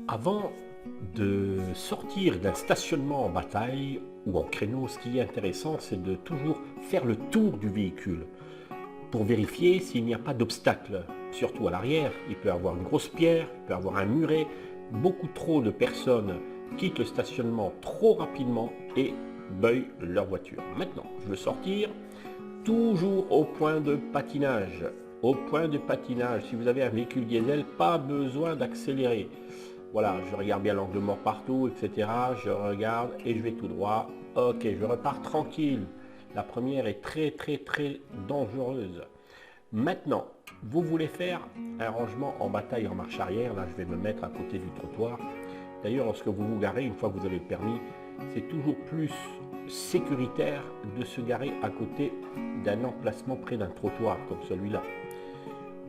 Avant de sortir d'un stationnement en bataille ou en créneau, ce qui est intéressant, c'est de toujours faire le tour du véhicule pour vérifier s'il n'y a pas d'obstacle. Surtout à l'arrière, il peut y avoir une grosse pierre, il peut y avoir un muret. Beaucoup trop de personnes quittent le stationnement trop rapidement et beuillent leur voiture. Maintenant, je veux sortir toujours au point de patinage. Au point de patinage, si vous avez un véhicule diesel, pas besoin d'accélérer. Voilà, je regarde bien l'angle mort partout, etc. Je regarde et je vais tout droit. Ok, je repars tranquille. La première est très dangereuse. Maintenant, vous voulez faire un rangement en bataille en marche arrière. Là, je vais me mettre à côté du trottoir. D'ailleurs, lorsque vous vous garez, une fois que vous avez le permis, c'est toujours plus sécuritaire de se garer à côté d'un emplacement près d'un trottoir comme celui-là.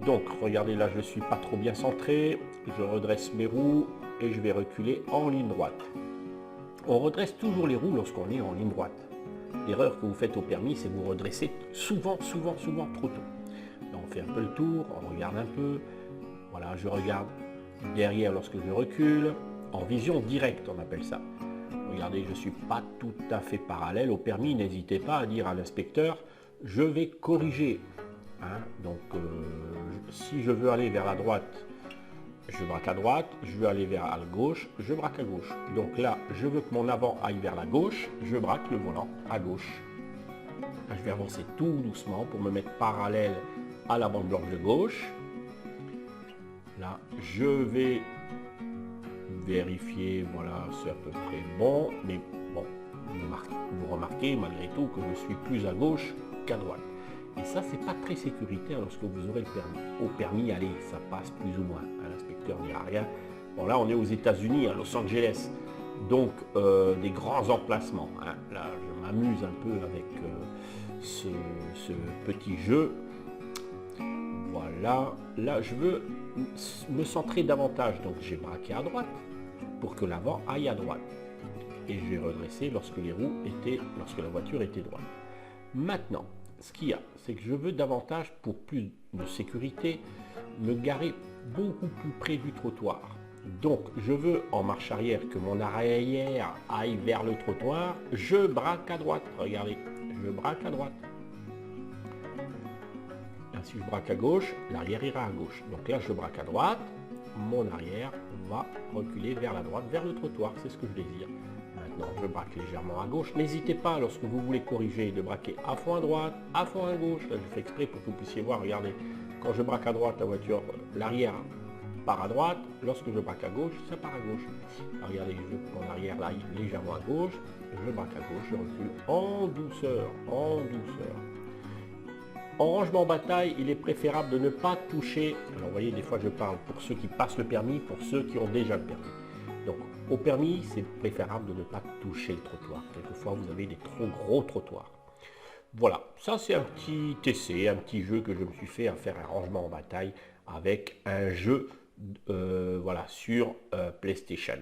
Donc, regardez, là, je ne suis pas trop bien centré. Je redresse mes roues et je vais reculer en ligne droite. On redresse toujours les roues lorsqu'on est en ligne droite. L'erreur que vous faites au permis, c'est que vous redressez souvent trop tôt. Là, on fait un peu le tour, on regarde un peu. Voilà, je regarde derrière lorsque je recule. En vision directe, on appelle ça. Regardez, je ne suis pas tout à fait parallèle au permis. N'hésitez pas à dire à l'inspecteur, je vais corriger. Hein, donc, si je veux aller vers la droite, je braque à droite. Je veux aller vers la gauche, je braque à gauche. Donc là, je veux que mon avant aille vers la gauche, je braque le volant à gauche. Là, je vais avancer tout doucement pour me mettre parallèle à la bande blanche de gauche. Là, je vais vérifier, voilà, c'est à peu près bon. Mais bon, vous remarquez malgré tout que je suis plus à gauche qu'à droite. Et ça, c'est pas très sécuritaire lorsque vous aurez le permis. Au permis, allez, ça passe plus ou moins. L'inspecteur ne dira rien. Bon, là, on est aux États-Unis, à Los Angeles. Donc, des grands emplacements. Hein. Là, je m'amuse un peu avec ce petit jeu. Voilà. Là, je veux me centrer davantage. Donc, j'ai braqué à droite pour que l'avant aille à droite. Et je vais redresser lorsque la voiture était droite. Maintenant, ce qu'il y a, c'est que je veux davantage, pour plus de sécurité, me garer beaucoup plus près du trottoir. Donc, je veux en marche arrière que mon arrière aille vers le trottoir. Je braque à droite. Regardez, je braque à droite. Là, si je braque à gauche, l'arrière ira à gauche. Donc là, je braque à droite. Mon arrière va reculer vers la droite, vers le trottoir. C'est ce que je désire. Maintenant, je braque légèrement à gauche. N'hésitez pas, lorsque vous voulez corriger, de braquer à fond à droite, à fond à gauche. Là, je fais exprès pour que vous puissiez voir. Regardez, quand je braque à droite, la voiture, l'arrière part à droite. Lorsque je braque à gauche, ça part à gauche. Alors, regardez, je veux que mon arrière aille légèrement à gauche. Je braque à gauche, je recule en douceur, en douceur. En rangement bataille, il est préférable de ne pas toucher. Alors, vous voyez, des fois, je parle pour ceux qui passent le permis, pour ceux qui ont déjà le permis. Donc, au permis, c'est préférable de ne pas toucher le trottoir. Quelquefois, vous avez des trop gros trottoirs. Voilà, ça c'est un petit essai, un petit jeu que je me suis fait à faire un rangement en bataille avec un jeu voilà, sur PlayStation.